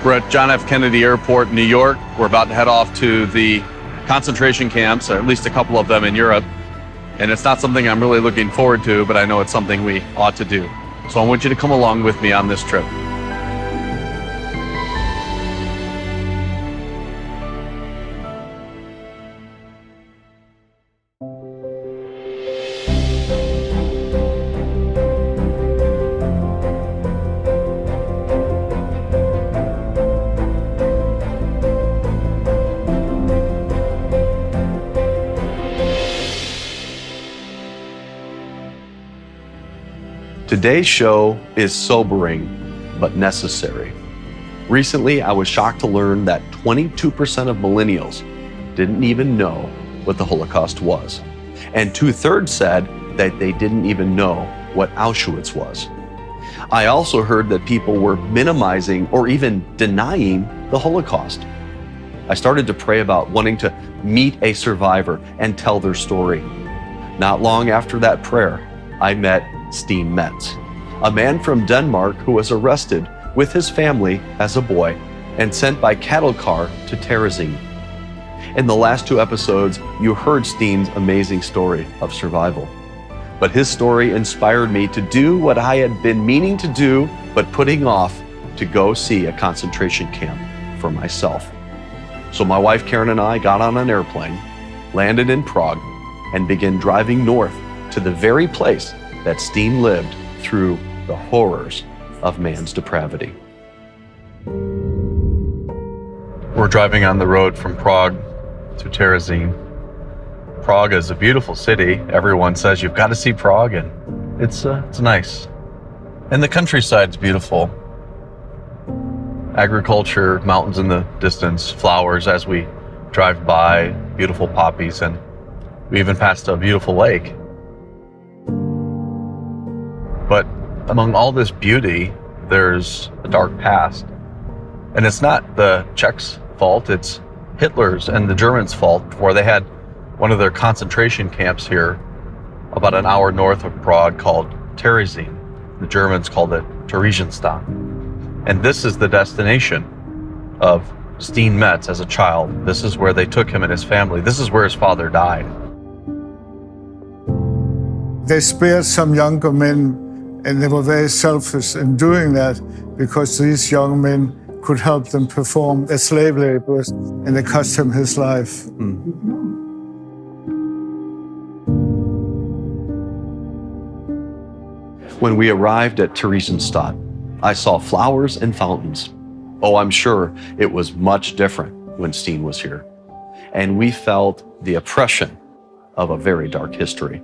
We're at John F. Kennedy Airport in New York. We're about to head off to the concentration camps, or at least a couple of them in Europe. And it's not something I'm really looking forward to, but I know it's something we ought to do. So I want you to come along with me on this trip. Today's show is sobering, but necessary. Recently, I was shocked to learn that 22% of millennials didn't even know what the Holocaust was. And 2/3 said that they didn't even know what Auschwitz was. I also heard that people were minimizing or even denying the Holocaust. I started to pray about wanting to meet a survivor and tell their story. Not long after that prayer, I met Steen Metz, a man from Denmark who was arrested with his family as a boy and sent by cattle car to Terezin. In the last 2 episodes, you heard Steen's amazing story of survival. But his story inspired me to do what I had been meaning to do, but putting off, to go see a concentration camp for myself. So my wife Karen and I got on an airplane, landed in Prague, and began driving north to the very place that Steen lived through the horrors of man's depravity. We're driving on the road from Prague to Terezin. Prague is a beautiful city. Everyone says you've got to see Prague, and it's nice. And the countryside's beautiful. Agriculture, mountains in the distance, flowers as we drive by, beautiful poppies, and we even passed a beautiful lake. But among all this beauty, there's a dark past. And it's not the Czechs' fault, it's Hitler's and the Germans' fault, for they had one of their concentration camps here about an hour north of Prague called Terezin. The Germans called it Theresienstadt. And this is the destination of Steen Metz as a child. This is where they took him and his family. This is where his father died. They spared some younger men, and they were very selfish in doing that because these young men could help them perform as slave laborers, and it cost him his life. When we arrived at Theresienstadt, I saw flowers and fountains. Oh, I'm sure it was much different when Steen was here. And we felt the oppression of a very dark history.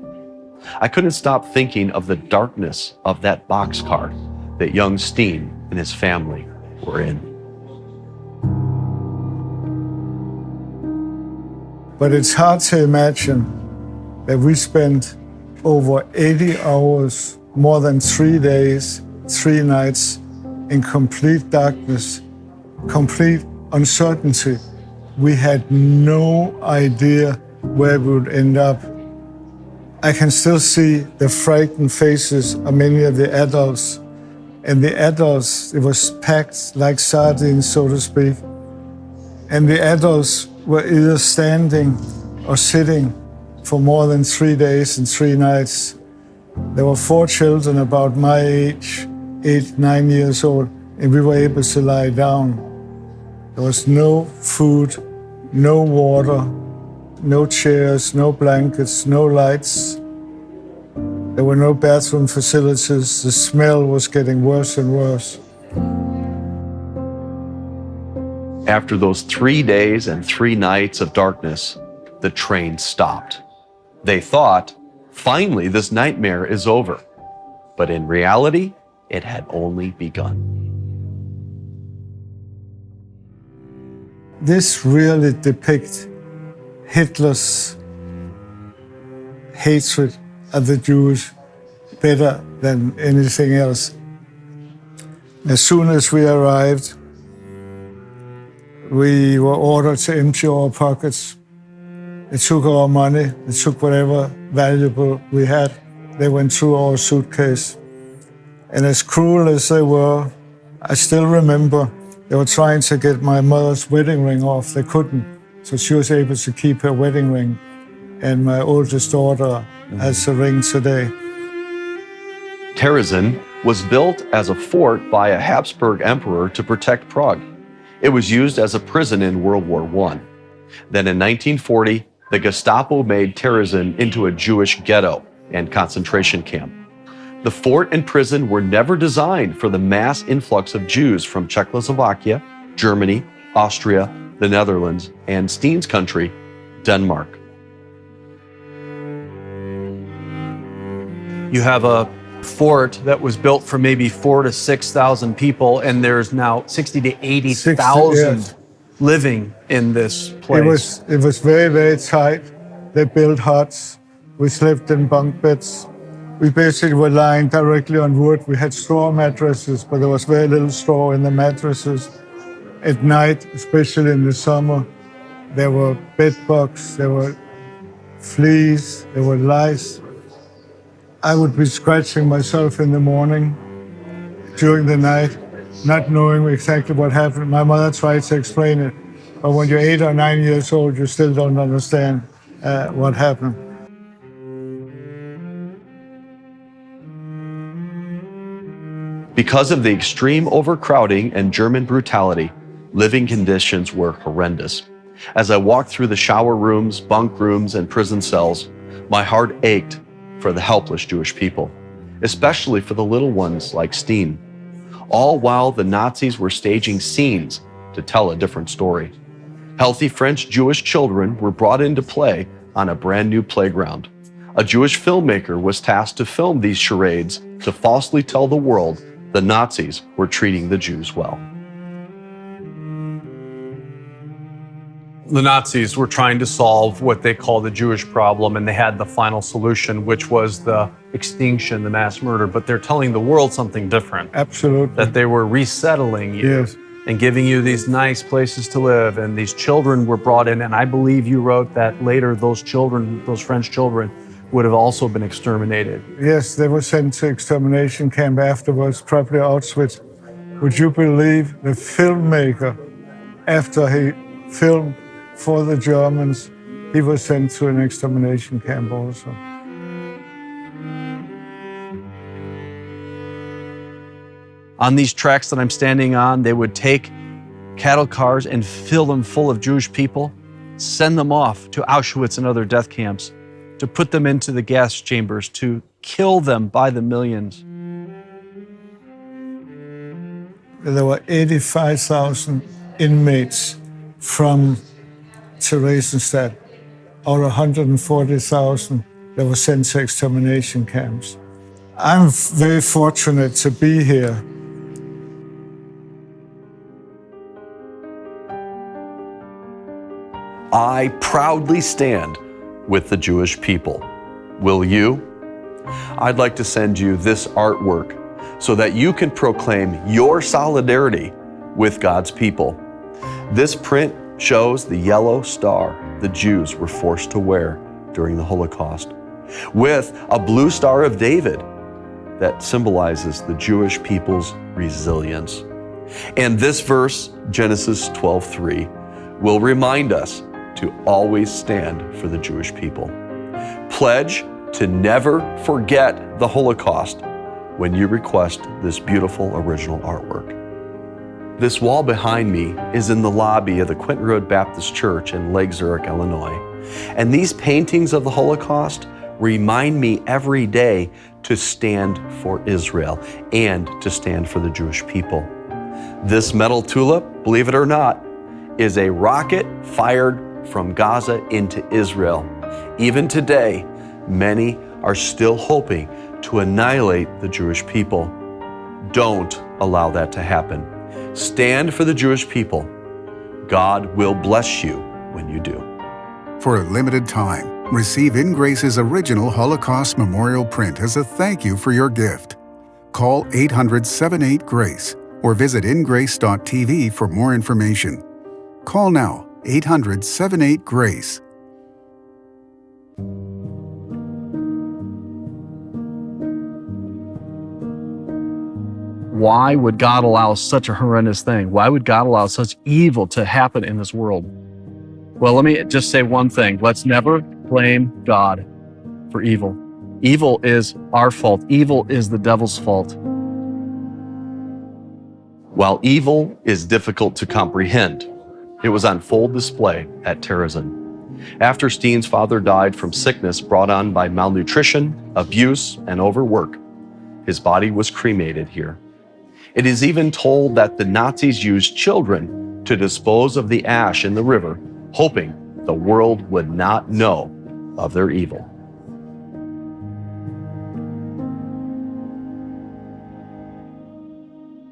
I couldn't stop thinking of the darkness of that boxcar that young Steen and his family were in. But it's hard to imagine that we spent over 80 hours, more than 3 days, 3 nights, in complete darkness, complete uncertainty. We had no idea where we would end up. I can still see the frightened faces of many of the adults. And the adults, it was packed like sardines, so to speak. And the adults were either standing or sitting for more than 3 days and 3 nights. There were 4 children about my age, 8, 9 years old, and we were able to lie down. There was no food, no water, no chairs, no blankets, no lights. There were no bathroom facilities. The smell was getting worse and worse. After those 3 days and 3 nights of darkness, the train stopped. They thought, finally, this nightmare is over. But in reality, it had only begun. This really depicts Hitler's hatred of the Jews better than anything else. As soon as we arrived, we were ordered to empty our pockets. They took our money, they took whatever valuable we had. They went through our suitcase. And as cruel as they were, I still remember They were trying to get my mother's wedding ring off. They couldn't. So she was able to keep her wedding ring. And my oldest daughter has the ring today. Terezin was built as a fort by a Habsburg emperor to protect Prague. It was used as a prison in World War I. Then in 1940, the Gestapo made Terezin into a Jewish ghetto and concentration camp. The fort and prison were never designed for the mass influx of Jews from Czechoslovakia, Germany, Austria, the Netherlands, and Steen's country, Denmark. You have a fort that was built for maybe 4,000 to 6,000 people, and there's now 60 to 80,000 yes. living in this place. It was very, very tight. They built huts. We slept in bunk beds. We basically were lying directly on wood. We had straw mattresses, but there was very little straw in the mattresses. At night, especially in the summer, there were bed bugs, there were fleas, there were lice. I would be scratching myself in the morning, during the night, not knowing exactly what happened. My mother tried to explain it, but when you're 8 or 9 years old, you still don't understand what happened. Because of the extreme overcrowding and German brutality, living conditions were horrendous. As I walked through the shower rooms, bunk rooms, and prison cells, my heart ached for the helpless Jewish people, especially for the little ones like Steen, all while the Nazis were staging scenes to tell a different story. Healthy French Jewish children were brought into play on a brand new playground. A Jewish filmmaker was tasked to film these charades to falsely tell the world the Nazis were treating the Jews well. The Nazis were trying to solve what they call the Jewish problem, and they had the final solution, which was the extinction, the mass murder. But they're telling the world something different. Absolutely. That they were resettling you, yes, and giving you these nice places to live, and these children were brought in. And I believe you wrote that later those children, those French children, would have also been exterminated. Yes, they were sent to extermination camp afterwards, probably Auschwitz. Would you believe the filmmaker, after he filmed for the Germans, he was sent to an extermination camp also. On these tracks that I'm standing on, they would take cattle cars and fill them full of Jewish people, send them off to Auschwitz and other death camps, to put them into the gas chambers, to kill them by the millions. There were 85,000 inmates from Theresienstadt, or 140,000 that were sent to extermination camps. I'm very fortunate to be here. I proudly stand with the Jewish people. Will you? I'd like to send you this artwork so that you can proclaim your solidarity with God's people. This print shows the yellow star the Jews were forced to wear during the Holocaust, with a blue Star of David that symbolizes the Jewish people's resilience. And this verse, Genesis 12:3, will remind us to always stand for the Jewish people. Pledge to never forget the Holocaust when you request this beautiful original artwork. This wall behind me is in the lobby of the Quinton Road Baptist Church in Lake Zurich, Illinois. And these paintings of the Holocaust remind me every day to stand for Israel and to stand for the Jewish people. This metal tulip, believe it or not, is a rocket fired from Gaza into Israel. Even today, many are still hoping to annihilate the Jewish people. Don't allow that to happen. Stand for the Jewish people. God will bless you when you do. For a limited time, receive InGrace's original Holocaust memorial print as a thank you for your gift. Call 800-78-GRACE or visit ingrace.tv for more information. Call now, 800-78-GRACE. why would God allow such a horrendous thing? Why would God allow such evil to happen in this world? Well, let me just say one thing. Let's never blame God for evil. Evil is our fault. Evil is the devil's fault. While evil is difficult to comprehend, it was on full display at Terezin. After Steen's father died from sickness brought on by malnutrition, abuse, and overwork, his body was cremated here. It is even told that the Nazis used children to dispose of the ash in the river, hoping the world would not know of their evil.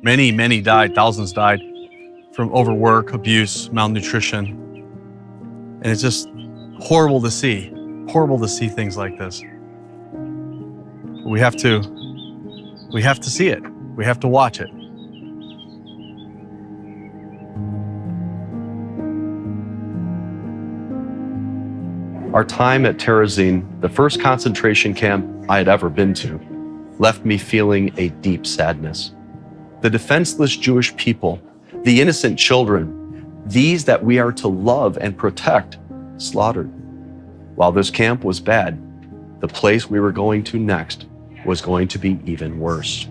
Many died, thousands died from overwork, abuse, malnutrition. And it's just horrible to see things like this. We have to see it. We have to watch it. Our time at Terezin, the first concentration camp I had ever been to, left me feeling a deep sadness. The defenseless Jewish people, the innocent children, these that we are to love and protect, slaughtered. While this camp was bad, the place we were going to next was going to be even worse.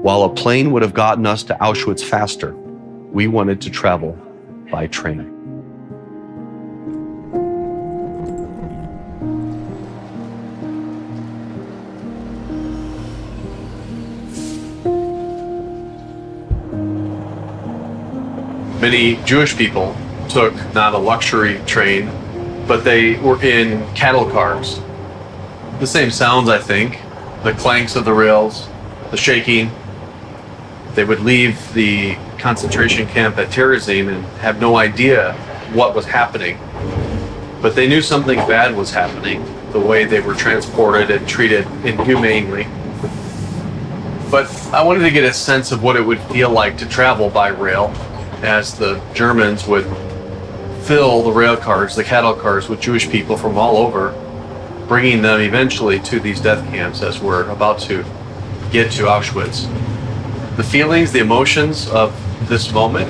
While a plane would have gotten us to Auschwitz faster, we wanted to travel by train. Many Jewish people took not a luxury train, but they were in cattle cars. The same sounds, I think, the clanks of the rails, the shaking. They would leave the concentration camp at Terezin and have no idea what was happening. But they knew something bad was happening, the way they were transported and treated inhumanely. But I wanted to get a sense of what it would feel like to travel by rail, as the Germans would fill the rail cars, the cattle cars, with Jewish people from all over, bringing them eventually to these death camps as we're about to get to Auschwitz. The feelings, the emotions of this moment,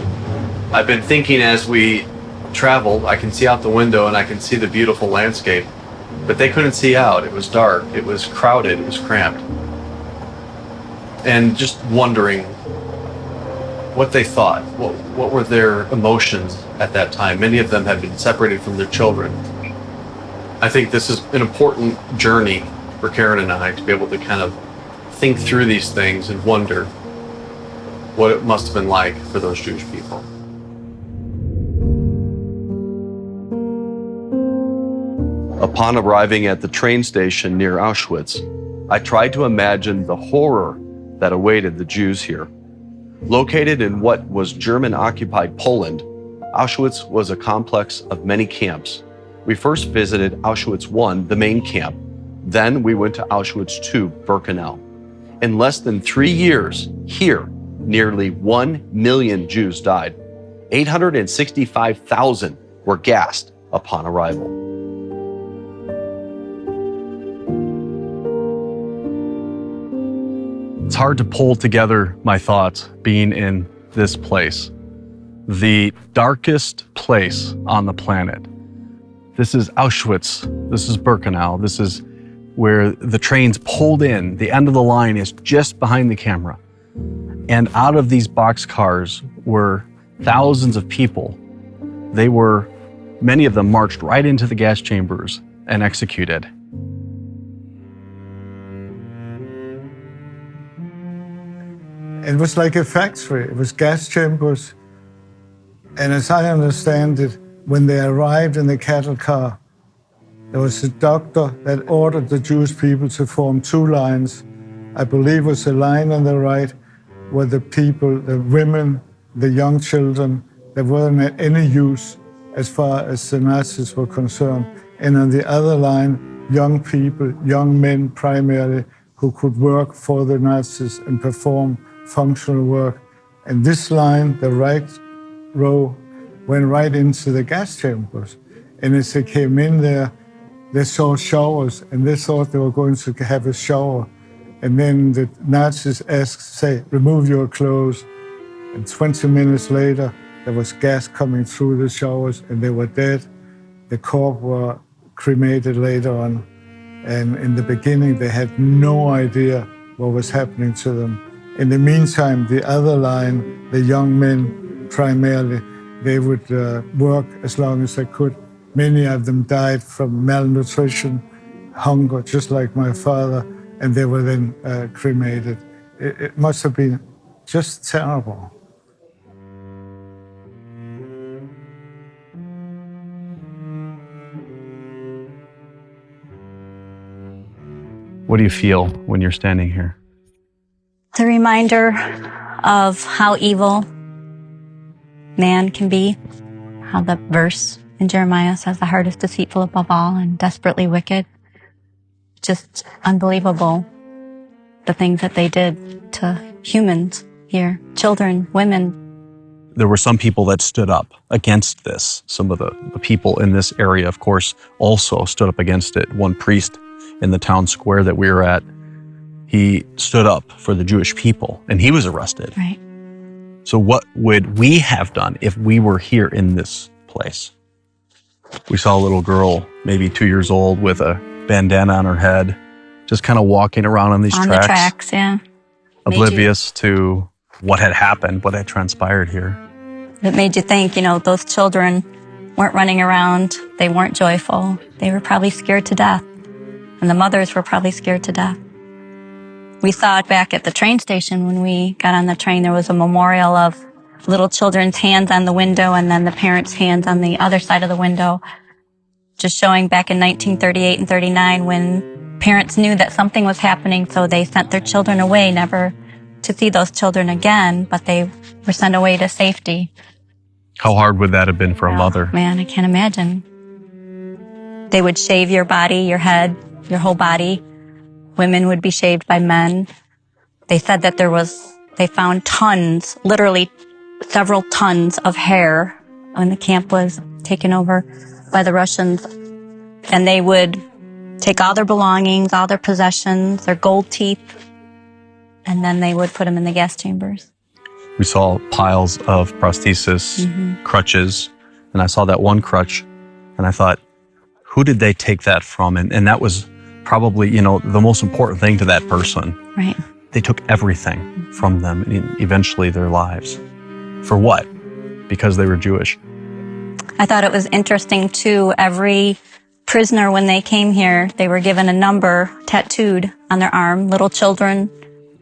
I've been thinking as we traveled. I can see out the window and I can see the beautiful landscape, but they couldn't see out. It was dark, it was crowded, it was cramped. And just wondering what they thought, what were their emotions at that time. Many of them had been separated from their children. I think this is an important journey for Karen and I to be able to kind of think through these things and wonder what it must have been like for those Jewish people. Upon arriving at the train station near Auschwitz, I tried to imagine the horror that awaited the Jews here. Located in what was German-occupied Poland, Auschwitz was a complex of many camps. We first visited Auschwitz I, the main camp. Then we went to Auschwitz II, Birkenau. In less than 3 years, here, nearly 1 million Jews died. 865,000 were gassed upon arrival. It's hard to pull together my thoughts being in this place, the darkest place on the planet. This is Auschwitz, this is Birkenau, this is where the trains pulled in. The end of the line is just behind the camera. And out of these boxcars were thousands of people. Many of them marched right into the gas chambers and executed. It was like a factory. It was gas chambers. And as I understand it, when they arrived in the cattle car, there was a doctor that ordered the Jewish people to form 2 lines. I believe it was a line on the right where the people, the women, the young children, that weren't any use as far as the Nazis were concerned. And on the other line, young people, young men primarily, who could work for the Nazis and perform functional work. And this line, the right row, went right into the gas chambers. And as they came in there, they saw showers and they thought they were going to have a shower. And then the Nazis say, remove your clothes. And 20 minutes later, there was gas coming through the showers and they were dead. The corpse were cremated later on. And in the beginning, they had no idea what was happening to them. In the meantime, the other line, the young men primarily, they would work as long as they could. Many of them died from malnutrition, hunger, just like my father, and they were then cremated. It must have been just terrible. What do you feel when you're standing here? The reminder of how evil man can be, how the verse in Jeremiah says the heart is deceitful above all and desperately wicked. Just unbelievable, the things that they did to humans here, children, women. There were some people that stood up against this. Some of the people in this area, of course, also stood up against it. One priest in the town square that we were at, he stood up for the Jewish people, and he was arrested. Right. So what would we have done if we were here in this place? We saw a little girl, maybe 2 years old, with a bandana on her head, just kind of walking around on these on tracks. The tracks, yeah. Oblivious to what had happened, what had transpired here. It made you think, those children weren't running around. They weren't joyful. They were probably scared to death. And the mothers were probably scared to death. We saw it back at the train station when we got on the train. There was a memorial of little children's hands on the window and then the parents' hands on the other side of the window, just showing back in 1938 and 39 when parents knew that something was happening, so they sent their children away, never to see those children again, but they were sent away to safety. How hard would that have been for a mother? Man, I can't imagine. They would shave your body, your head, your whole body. Women would be shaved by men. They said that they found tons, literally several tons of hair when the camp was taken over by the Russians. And they would take all their belongings, all their possessions, their gold teeth, and then they would put them in the gas chambers. We saw piles of prosthesis, crutches, and I saw that one crutch, and I thought, who did they take that from? And that was probably, the most important thing to that person. Right. They took everything from them, and eventually their lives. For what? Because they were Jewish. I thought it was interesting, too. Every prisoner, when they came here, they were given a number tattooed on their arm. Little children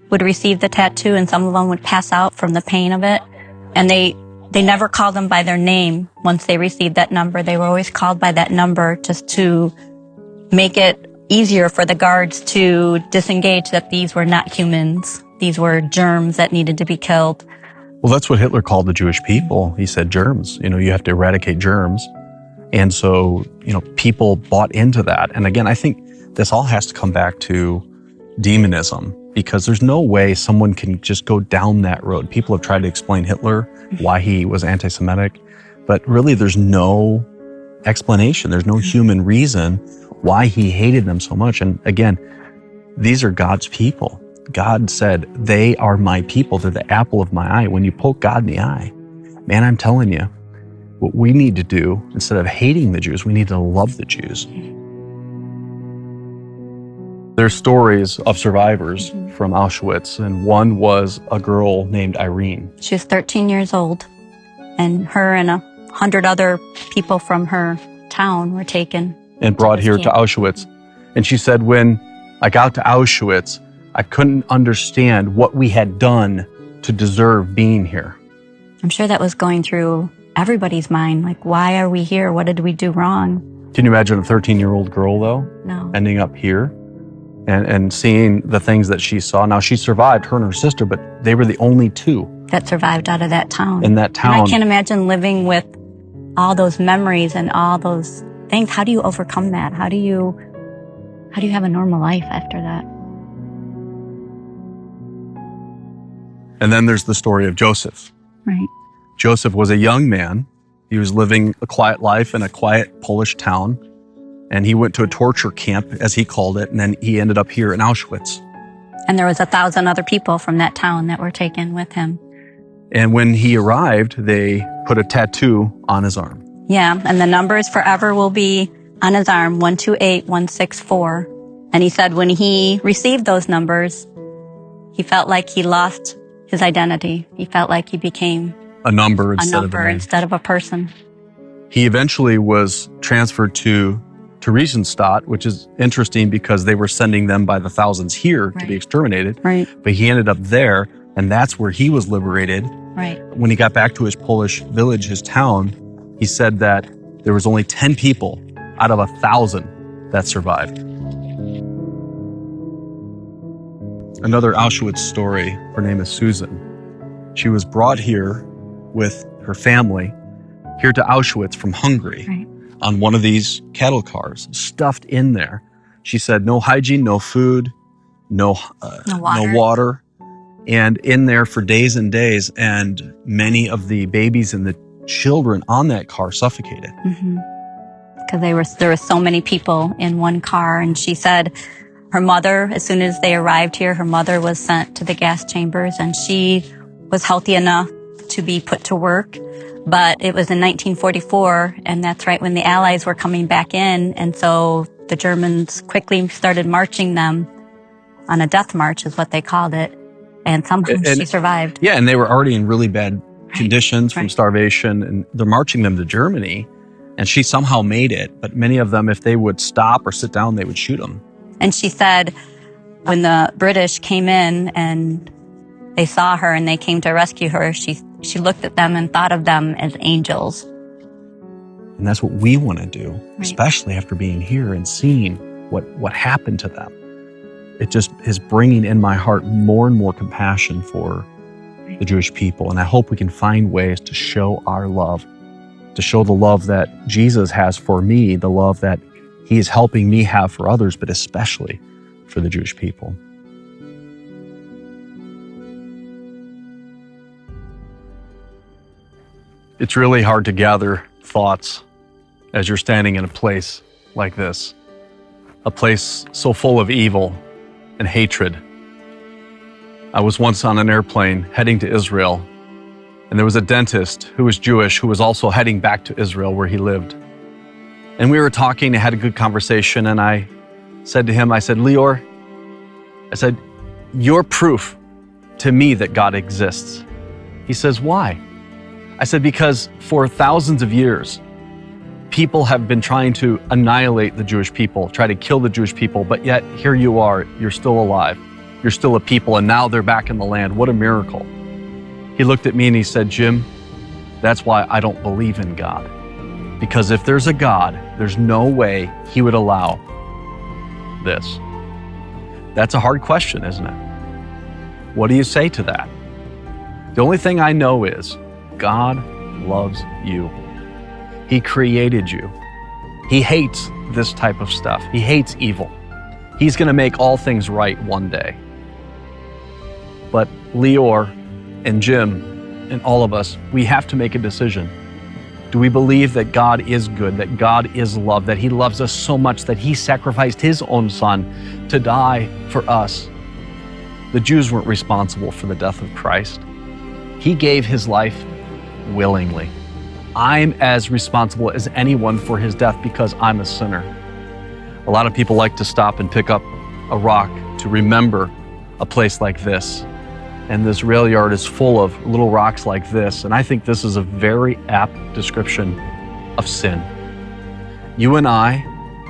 would receive the tattoo, and some of them would pass out from the pain of it. And they never called them by their name once they received that number. They were always called by that number just to make it easier for the guards to disengage that these were not humans. These were germs that needed to be killed. Well, that's what Hitler called the Jewish people. He said germs. You have to eradicate germs. And so, people bought into that. And again, I think this all has to come back to demonism, because there's no way someone can just go down that road. People have tried to explain Hitler, why he was anti-Semitic, but really there's no explanation. There's no human reason why he hated them so much. And again, these are God's people. God said, they are my people. They're the apple of my eye. When you poke God in the eye, man, I'm telling you, what we need to do, instead of hating the Jews, we need to love the Jews. There's stories of survivors from Auschwitz, and one was a girl named Irene. She was 13 years old, and her and 100 other people from her town were taken and brought here to Auschwitz. And she said, when I got to Auschwitz, I couldn't understand what we had done to deserve being here. I'm sure that was going through everybody's mind. Like, why are we here? What did we do wrong? Can you imagine a 13-year-old girl, though, No. ending up here and seeing the things that she saw? Now, she survived, her and her sister, but they were the only two that survived out of that town. in that town. And I can't imagine living with all those memories and all those things. How do you overcome that? How do you have a normal life after that? And then there's the story of Joseph. Right. Joseph was a young man. He was living a quiet life in a quiet Polish town. And he went to a torture camp, as he called it, and then he ended up here in Auschwitz. And there was 1,000 other people from that town that were taken with him. And when he arrived, they put a tattoo on his arm. Yeah, and the numbers forever will be on his arm, 128164. And he said when he received those numbers, he felt like he lost his identity. He felt like he became A number a instead number of a name. instead of a person. He eventually was transferred to Theresienstadt, which is interesting because they were sending them by the thousands here to be Right. exterminated. Right, But he ended up there, and that's where he was liberated. right. When he got back to his Polish village, his town, he said that there was only 10 people out of 1,000 that survived. Another Auschwitz story, her name is Susan. She was brought here with her family here to Auschwitz from Hungary Right. on one of these cattle cars, stuffed in there. She said no hygiene, no food, no water. And in there for days and days, and many of the babies and the children on that car suffocated. Because there were so many people in one car. And she said her mother, as soon as they arrived here, her mother was sent to the gas chambers, and she was healthy enough to be put to work. But it was in 1944, and that's right when the Allies were coming back in. And so the Germans quickly started marching them on a death march, is what they called it. And somehow she survived. Yeah, and they were already in really bad conditions from right. starvation, and they're marching them to Germany, and she somehow made it. But many of them, if they would stop or sit down, they would shoot them. And she said when the British came in and they saw her and they came to rescue her, she looked at them and thought of them as angels. And that's what we want to do, Right. especially after being here and seeing what happened to them. It just is bringing in my heart more and more compassion for the Jewish people. And I hope we can find ways to show our love, to show the love that Jesus has for me, the love that he is helping me have for others, but especially for the Jewish people. It's really hard to gather thoughts as you're standing in a place like this, a place so full of evil and hatred. I was once on an airplane heading to Israel, and there was a dentist who was Jewish who was also heading back to Israel where he lived. And we were talking and had a good conversation, and I said to him, I said, Lior, I said, you're proof to me that God exists. He says, why? I said, because for thousands of years, people have been trying to annihilate the Jewish people, try to kill the Jewish people, but yet here you are, you're still alive. You're still a people, and now they're back in the land. What a miracle. He looked at me and he said, Jim, that's why I don't believe in God. Because if there's a God, there's no way he would allow this. That's a hard question, isn't it? What do you say to that? The only thing I know is God loves you. He created you. He hates this type of stuff. He hates evil. He's going to make all things right one day. But Lior and Jim and all of us, we have to make a decision. Do we believe that God is good, that God is love, that he loves us so much that he sacrificed his own son to die for us? The Jews weren't responsible for the death of Christ. He gave his life willingly. I'm as responsible as anyone for his death because I'm a sinner. A lot of people like to stop and pick up a rock to remember a place like this. And this rail yard is full of little rocks like this. And I think this is a very apt description of sin. You and I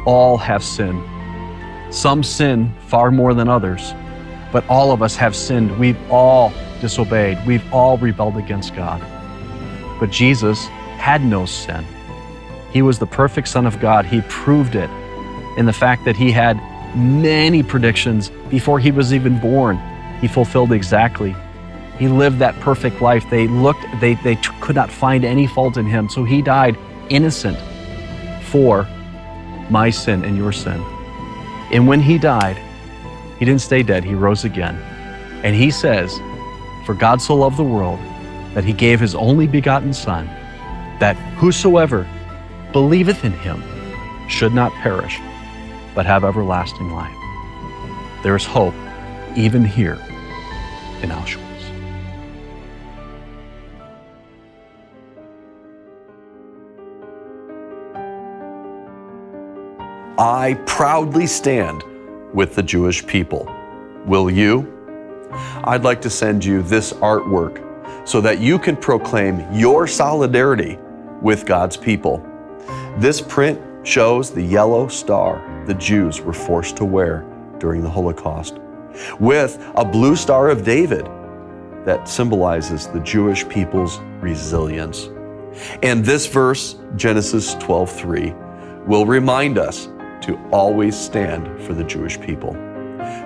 all have sinned. Some sin far more than others, but all of us have sinned. We've all disobeyed. We've all rebelled against God. But Jesus had no sin. He was the perfect Son of God. He proved it in the fact that he had many predictions before he was even born. He fulfilled exactly. He lived that perfect life. They could not find any fault in him. So he died innocent for my sin and your sin. And when he died, he didn't stay dead. He rose again. And he says, for God so loved the world that he gave his only begotten Son, that whosoever believeth in him should not perish, but have everlasting life. There is hope even here in Auschwitz. I proudly stand with the Jewish people. Will you? I'd like to send you this artwork so that you can proclaim your solidarity with God's people. This print shows the yellow star the Jews were forced to wear during the Holocaust, with a blue Star of David that symbolizes the Jewish people's resilience. And this verse, Genesis 12:3, will remind us to always stand for the Jewish people.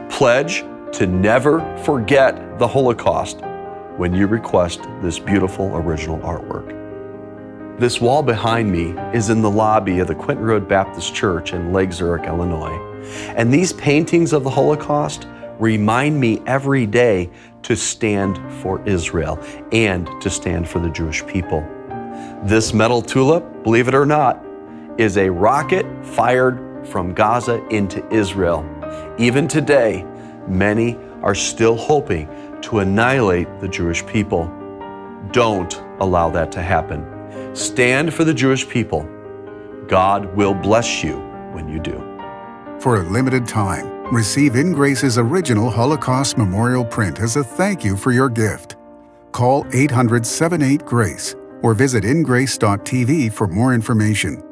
Pledge to never forget the Holocaust when you request this beautiful original artwork. This wall behind me is in the lobby of the Quinton Road Baptist Church in Lake Zurich, Illinois. And these paintings of the Holocaust remind me every day to stand for Israel and to stand for the Jewish people. This metal tulip, believe it or not, is a rocket fired from Gaza into Israel. Even today, many are still hoping to annihilate the Jewish people. Don't allow that to happen. Stand for the Jewish people. God will bless you when you do. For a limited time, receive InGrace's original Holocaust memorial print as a thank you for your gift. Call 800-78-GRACE or visit InGrace.tv for more information.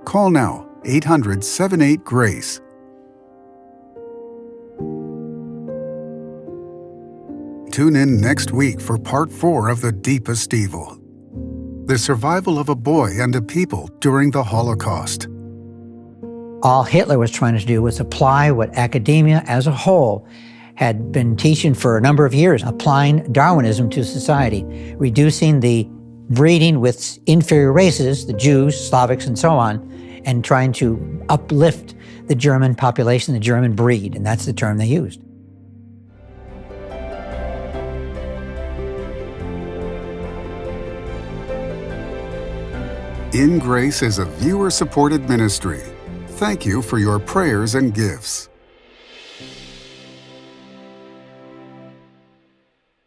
Call now, 800-78-GRACE. Tune in next week for Part 4 of The Deepest Evil. The survival of a boy and a people during the Holocaust. All Hitler was trying to do was apply what academia as a whole had been teaching for a number of years, applying Darwinism to society, reducing the breeding with inferior races, the Jews, Slavics, and so on, and trying to uplift the German population, the German breed, and that's the term they used. InGrace is a viewer-supported ministry. Thank you for your prayers and gifts.